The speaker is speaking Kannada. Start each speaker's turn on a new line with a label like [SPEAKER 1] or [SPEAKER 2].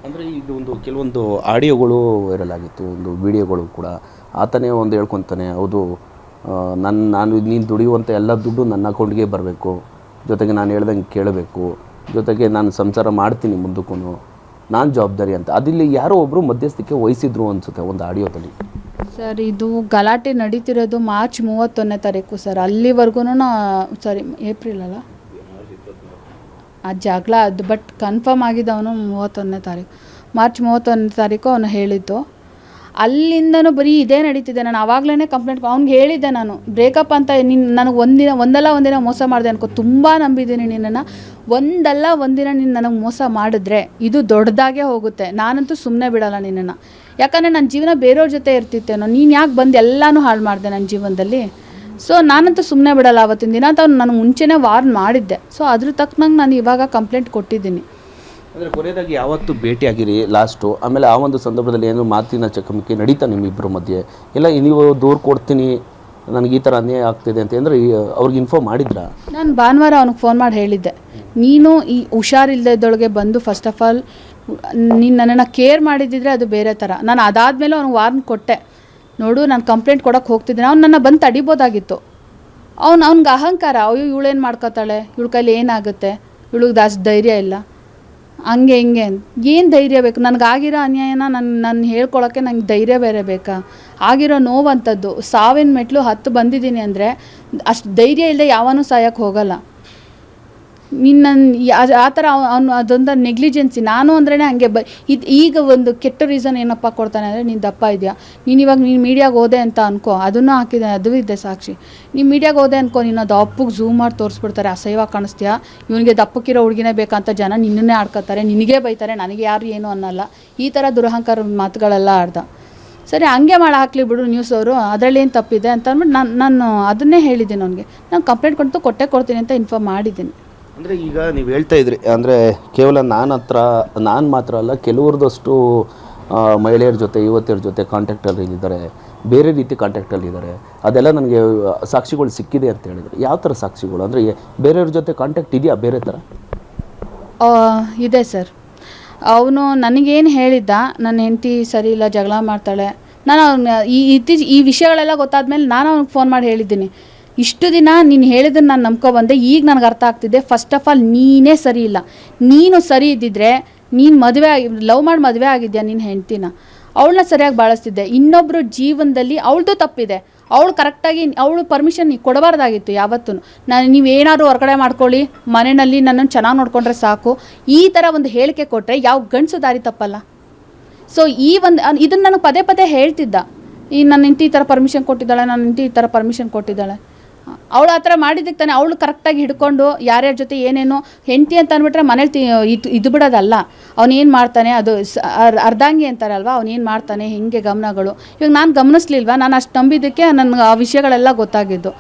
[SPEAKER 1] ಅಂದರೆ ಈಗ ಒಂದು ಕೆಲವೊಂದು ಆಡಿಯೋಗಳು ವೈರಲ್ ಆಗಿತ್ತು, ಒಂದು ವಿಡಿಯೋಗಳು ಕೂಡ. ಆತನೇ ಒಂದು ಹೇಳ್ಕೊತಾನೆ, ಹೌದು ನಾನು ನೀನು ದುಡಿಯುವಂಥ ಎಲ್ಲ ದುಡ್ಡು ನನ್ನ ಅಕೌಂಟ್ಗೆ ಬರಬೇಕು, ಜೊತೆಗೆ ನಾನು ಹೇಳ್ದಂಗೆ ಕೇಳಬೇಕು, ಜೊತೆಗೆ ನಾನು ಸಂಸಾರ ಮಾಡ್ತೀನಿ ಮುಂದಕ್ಕೂ, ನಾನು ಜವಾಬ್ದಾರಿ ಅಂತ. ಅದಿಲ್ಲಿ ಯಾರೋ ಒಬ್ಬರು ಮಧ್ಯಸ್ಥಿಕೆ ವಹಿಸಿದ್ರು ಅನಿಸುತ್ತೆ ಒಂದು ಆಡಿಯೋದಲ್ಲಿ.
[SPEAKER 2] ಸರ್ ಇದು ಗಲಾಟೆ ನಡೀತಿರೋದು ಮಾರ್ಚ್ 31ನೇ ತಾರೀಕು ಸರ್. ಅಲ್ಲಿವರೆಗೂ ಸಾರಿ ಏಪ್ರಿಲ್ ಅಲ್ಲ, ಆ ಜಗಳ ಅದು ಬಟ್ ಕನ್ಫರ್ಮ್ ಆಗಿದ್ದವನು 31ನೇ ತಾರೀಕು, ಮಾರ್ಚ್ 31ನೇ ತಾರೀಕು ಅವನು ಹೇಳಿದ್ದು. ಅಲ್ಲಿಂದನೂ ಬರೀ ಇದೇ ನಡೀತಿದೆ. ನಾನು ಆವಾಗಲೇ ಕಂಪ್ಲೇಂಟ್ ಅವ್ನಿಗೆ ಹೇಳಿದ್ದೆ, ನಾನು ಬ್ರೇಕಪ್ ಅಂತ ನೀನು ನನಗೆ ಒಂದಿನ ಮೋಸ ಮಾಡಿದೆ ಅನ್ಕೋ, ತುಂಬ ನಂಬಿದ್ದೀನಿ ನಿನ್ನನ್ನು, ಒಂದಿನ ನೀನು ನನಗೆ ಮೋಸ ಮಾಡಿದ್ರೆ ಇದು ದೊಡ್ಡದಾಗೇ ಹೋಗುತ್ತೆ, ನಾನಂತೂ ಸುಮ್ಮನೆ ಬಿಡಲ್ಲ ನಿನ್ನನ್ನು. ಯಾಕಂದರೆ ನನ್ನ ಜೀವನ ಬೇರೆಯವ್ರ ಜೊತೆ ಇರ್ತಿತ್ತೇನೋ, ನೀನು ಯಾಕೆ ಬಂದು ಎಲ್ಲನೂ ಹಾಳು ಮಾಡಿದೆ ನನ್ನ ಜೀವನದಲ್ಲಿ. ಸೊ ನಾನಂತೂ ಸುಮ್ಮನೆ ಬಿಡಲ್ಲ ಆವತ್ತಿನ ದಿನ ಅಂತ ಅವ್ನು ನನಗೆ ಮುಂಚೆನೇ ವಾರ್ನ್ ಮಾಡಿದ್ದೆ. ಸೊ ಅದ್ರ ತಕ್ಕನಂಗೆ ನಾನು ಇವಾಗ ಕಂಪ್ಲೇಂಟ್ ಕೊಟ್ಟಿದ್ದೀನಿ.
[SPEAKER 1] ಅಂದರೆ ಕೊನೆಯದಾಗಿ ಯಾವತ್ತು ಭೇಟಿಯಾಗಿರಿ ಲಾಸ್ಟು? ಆಮೇಲೆ ಆ ಒಂದು ಸಂದರ್ಭದಲ್ಲಿ ಏನು ಮಾತಿನ ಚಕಮಕಿ ನಡೀತಾ ನಿಮ್ಮಿಬ್ಬರ ಮಧ್ಯೆ? ಇಲ್ಲ ನೀವು ದೂರು ಕೊಡ್ತೀನಿ, ನನಗೆ ಈ ಥರ ಅನ್ಯಾಯ ಆಗ್ತಿದೆ ಅಂತ ಅಂದರೆ ಅವ್ರಿಗೆ ಇನ್ಫಾರ್ಮ್ ಮಾಡಿದ್ರಾ?
[SPEAKER 2] ನಾನು ಭಾನುವಾರ ಅವ್ನಿಗೆ ಫೋನ್ ಮಾಡಿ ಹೇಳಿದ್ದೆ, ನೀನು ಈ ಹುಷಾರಿಲ್ಲದೊಳಗೆ ಬಂದು ಫಸ್ಟ್ ಆಫ್ ಆಲ್ ನೀನು ನನ್ನನ್ನು ಕೇರ್ ಮಾಡಿದ್ದಿದ್ರೆ ಅದು ಬೇರೆ ಥರ. ನಾನು ಅದಾದಮೇಲೆ ಅವ್ನಿಗೆ ವಾರ್ನ್ ಕೊಟ್ಟೆ, ನೋಡು ನಾನು ಕಂಪ್ಲೇಂಟ್ ಕೊಡೋಕ್ಕೆ ಹೋಗ್ತಿದ್ದೀನಿ. ಅವ್ನು ನನ್ನ ಬಂದು ತಡಿಬೋದಾಗಿತ್ತು. ಅವ್ನಿಗೆ ಅಹಂಕಾರ, ಅಯ್ಯೋ ಇವಳೇನು ಮಾಡ್ಕೋತಾಳೆ, ಇವಳ ಕೈಲಿ ಏನಾಗುತ್ತೆ, ಇವಳಿಗೆ ಜಾಸ್ತಿ ಧೈರ್ಯ ಇಲ್ಲ, ಹಂಗೆ ಹಿಂಗೆ. ಏನು ಧೈರ್ಯ ಬೇಕು ನನಗಾಗಿರೋ ಅನ್ಯಾಯನ ನಾನು ಹೇಳ್ಕೊಳಕ್ಕೆ ನಂಗೆ ಧೈರ್ಯ ಬೇರೆ ಬೇಕಾ? ಆಗಿರೋ ನೋವಂಥದ್ದು ಸಾವಿನ ಮೆಟ್ಲು ಹತ್ತು ಬಂದಿದ್ದೀನಿ ಅಂದರೆ ಅಷ್ಟು ಧೈರ್ಯ ಇಲ್ಲದೆ ಯಾವನೂ ಸಾಯೋಕ್ಕೆ ಹೋಗಲ್ಲ. ನಿನ್ನ ಆ ಥರ ಅವನು ಅದೊಂದು ನೆಗ್ಲಿಜೆನ್ಸಿ. ನಾನು ಅಂದ್ರೇ ಹಂಗೆ ಈಗ ಒಂದು ಕೆಟ್ಟ ರೀಸನ್ ಏನಪ್ಪ ಕೊಡ್ತಾನೆ ಅಂದರೆ, ನೀನು ದಪ್ಪ ಇದೆಯಾ, ನೀನು ಮೀಡಿಯಾಗೆ ಹೋದೆ ಅಂತ ಅನ್ಕೋ, ಅದನ್ನು ಹಾಕಿದೆ, ಅದು ಇದೆ ಸಾಕ್ಷಿ. ನೀನು ಮೀಡಿಯಾಗೆ ಹೋದೆ ಅನ್ಕೋ, ನೀನು ಅದು ದಪ್ಪಗೆ ಝೂಮ್ ಮಾಡಿ ತೋರಿಸ್ಬಿಡ್ತಾರೆ, ಅಸಹ್ಯವಾಗಿ ಕಾಣಿಸ್ತೀಯಾ, ಇವನಿಗೆ ದಪ್ಪಕ್ಕಿರೋ ಹುಡುಗಿನೇ ಬೇಕಂತ ಜನ ನಿನ್ನನ್ನೇ ಆಡ್ಕೋತಾರೆ, ನಿನಗೇ ಬೈತಾರೆ, ನನಗೆ ಯಾರು ಏನು ಅನ್ನಲ್ಲ, ಈ ಥರ ದುರಹಂಕಾರ ಮಾತುಗಳೆಲ್ಲ ಆಡ್ದ. ಸರಿ ಹಂಗೆ ಮಾಡಿ ಹಾಕ್ಲಿ ಬಿಡು ನ್ಯೂಸ್ ಅವರು, ಅದರಲ್ಲಿ ಏನು ತಪ್ಪಿದೆ ಅಂತ ಅಂದ್ಬಿಟ್ಟು ನಾನು ಅದನ್ನೇ ಹೇಳಿದ್ದೀನಿ ಅವನಿಗೆ. ನಾನು ಕಂಪ್ಲೇಂಟ್ ಕೊಟ್ಟೆ ಕೊಡ್ತೀನಿ ಅಂತ ಇನ್ಫಾರ್ಮ್ ಮಾಡಿದ್ದೀನಿ.
[SPEAKER 1] ಅಂದರೆ ಈಗ ನೀವು ಹೇಳ್ತಾ ಇದ್ರಿ, ಅಂದರೆ ಕೇವಲ ನಾನು ಮಾತ್ರ ಅಲ್ಲ, ಕೆಲವ್ರದಷ್ಟು ಮಹಿಳೆಯರ ಜೊತೆ ಯುವತಿಯರ ಜೊತೆ ಕಾಂಟ್ಯಾಕ್ಟಲ್ಲಿ ಇದ್ದಾರೆ, ಬೇರೆ ರೀತಿ ಕಾಂಟ್ಯಾಕ್ಟಲ್ಲಿದ್ದಾರೆ, ಅದೆಲ್ಲ ನನಗೆ ಸಾಕ್ಷಿಗಳು ಸಿಕ್ಕಿದೆ ಅಂತ ಹೇಳಿದ್ರು. ಯಾವ ಥರ ಸಾಕ್ಷಿಗಳು? ಅಂದರೆ ಬೇರೆಯವ್ರ ಜೊತೆ ಕಾಂಟ್ಯಾಕ್ಟ್ ಇದೆಯಾ ಬೇರೆ ಥರ?
[SPEAKER 2] ಇದೆ ಸರ್. ಅವನು ನನಗೇನು ಹೇಳಿದ್ದ, ನನ್ನ ಹೆಂಡತಿ ಸರಿ ಇಲ್ಲ, ಜಗಳ ಮಾಡ್ತಾಳೆ. ನಾನು ಈ ವಿಷಯಗಳೆಲ್ಲ ಗೊತ್ತಾದ್ಮೇಲೆ ನಾನು ಅವ್ನಿಗೆ ಫೋನ್ ಮಾಡಿ ಹೇಳಿದ್ದೀನಿ, ಇಷ್ಟು ದಿನ ನೀನು ಹೇಳಿದ್ದನ್ನು ನಾನು ನಂಬ್ಕೊಬಂದೆ, ಈಗ ನನಗೆ ಅರ್ಥ ಆಗ್ತಿದೆ. ಫಸ್ಟ್ ಆಫ್ ಆಲ್ ನೀನೇ ಸರಿ ಇಲ್ಲ. ನೀನು ಸರಿ ಇದ್ದಿದ್ರೆ ನೀನು ಲವ್ ಮಾಡಿ ಮದುವೆ ಆಗಿದ್ಯಾ ನಿನ್ನ ಹೆಂಡ್ತಿನ, ಅವಳನ್ನ ಸರಿಯಾಗಿ ಬಾಳಿಸ್ತಿದ್ದೆ. ಇನ್ನೊಬ್ಬರು ಜೀವನದಲ್ಲಿ ಅವಳದು ತಪ್ಪಿದೆ, ಅವಳು ಕರೆಕ್ಟಾಗಿ ಅವಳು ಪರ್ಮಿಷನ್ ಕೊಡಬಾರ್ದಾಗಿತ್ತು ಯಾವತ್ತೂ. ನೀವೇನಾದ್ರು ಹೊರಗಡೆ ಮಾಡ್ಕೊಳ್ಳಿ, ಮನೆಯಲ್ಲಿ ನನ್ನನ್ನು ಚೆನ್ನಾಗಿ ನೋಡಿಕೊಂಡ್ರೆ ಸಾಕು, ಈ ಥರ ಒಂದು ಹೇಳಿಕೆ ಕೊಟ್ಟರೆ ಯಾವ ಗಂಡಸು ದಾರಿ ತಪ್ಪಲ್ಲ. ಸೊ ಇದನ್ನು ನನಗೆ ಪದೇ ಹೇಳ್ತಿದ್ದ, ನನ್ನ ಹೆಂಡತಿ ಈ ಥರ ಪರ್ಮಿಷನ್ ಕೊಟ್ಟಿದ್ದಾಳೆ, ನನ್ನ ಹೆಂಡತಿ ಈ ಥರ ಪರ್ಮಿಷನ್ ಕೊಟ್ಟಿದ್ದಾಳೆ. ಅವಳು ಆ ಥರ ಮಾಡಿದ್ದಕ್ಕೆ ತಾನೆ ಅವಳು ಕರೆಕ್ಟಾಗಿ ಹಿಡ್ಕೊಂಡು ಯಾರ್ಯಾರ ಜೊತೆ ಏನೇನೋ ಹೆಂಡತಿ ಅಂತ ಅಂದ್ಬಿಟ್ರೆ ಮನೇಲಿ ಇದು ಬಿಡೋದಲ್ಲ. ಅವನೇನು ಮಾಡ್ತಾನೆ, ಅದು ಅರ್ಧಾಂಗಿ ಅಂತಾರಲ್ವ, ಅವನೇನು ಮಾಡ್ತಾನೆ, ಹಿಂಗೆ ಗಮನಗಳು. ಇವಾಗ ನಾನು ಗಮನಿಸ್ಲಿಲ್ವ, ನಾನು ಅಷ್ಟು ನಂಬಿದ್ದಕ್ಕೆ ನನಗೆ ಆ ವಿಷಯಗಳೆಲ್ಲ ಗೊತ್ತಾಗಿದ್ದು.